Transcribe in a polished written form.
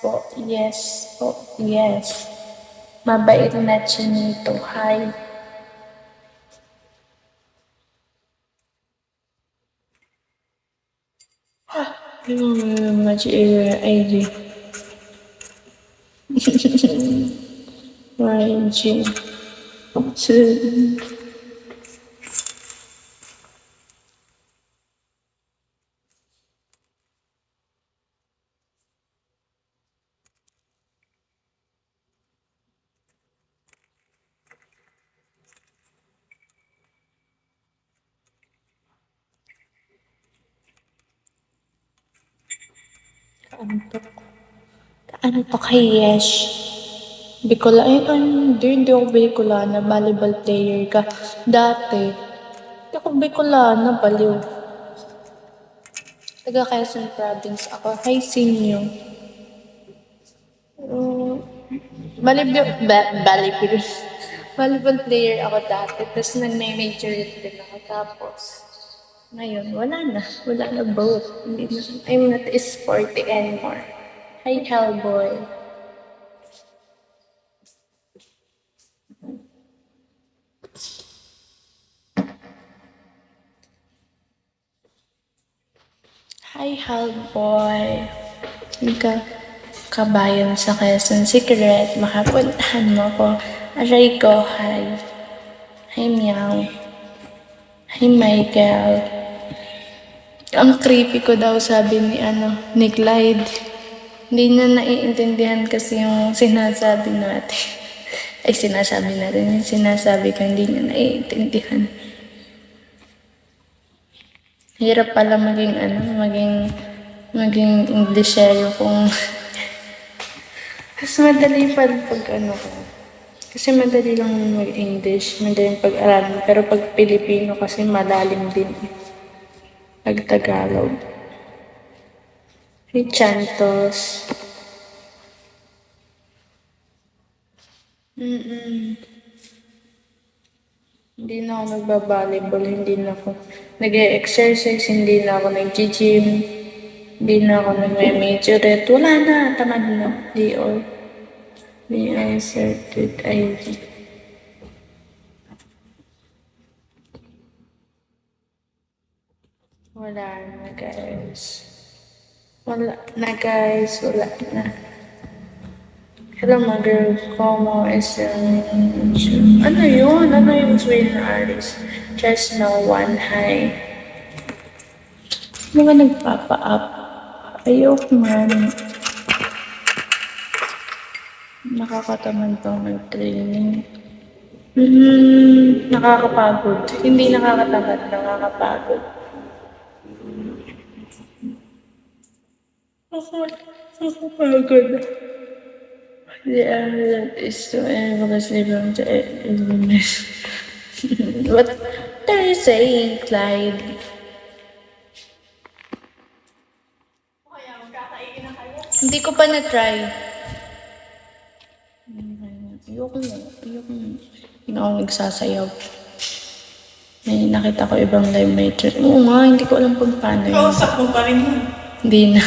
po. Yes po. Yes. Mabait na Chinito. Hi. Much IG. YG. Ano to kay Yesh? Bicola, hindi ako Bicolana, volleyball player ka. Dati, hindi ako Bicolana, baliw. Taga Quezon Province ako. Hi, Sinyo. Volleyball player ako dati. Tapos nag-major din ako. Tapos, ngayon, wala na. Wala na both. Hindi na. I'm not sporty anymore. Hi, Hellboy. Hi, Hellboy. Ika, kabayan sa Quezon Secret. Makapuntahan mo ko. Aray ko, hi. Hi, Meow. Hi, Michael. Ang creepy ko daw, sabi ni Clyde. Hindi niya naiintindihan kasi yung sinasabi natin. Ay, sinasabi natin. Yung sinasabi ko, hindi niya naiintindihan. Hirap pala maging Englishero kung mas madali pa pag ko. Kasi madali lang mag-English, madali pag-aralan. Pero pag Pilipino kasi malalim din. Pag Tagalog. Si Chantos. Hindi na ako nagba-volleyball, hindi na ako nag-exercise, hindi na ako nag-gym, hindi na ako nag-majorette. Wala na, tamad na. Di I started IG. Wala na, guys. Wala na, guys. Wala na. Hello, mga girl. Como is ano yun? Ano yung Sweden artist? Just no one. Hi. Ano ba nagpapa-up? Ayoko man. Nakakatamad pang mag-training. Nakakapagod. Hindi nakakatamad, nakakapagod. Nakakapagod. Yeah, that is so because from the illness. What are you saying, Clyde? Hindi ko pa na-try. Ayoko na. Hindi na ako nagsasayaw. May nakita ko ibang live mater. Oo nga, hindi ko alam kung paano yun. Kausap mo pa rin yun. Hindi na.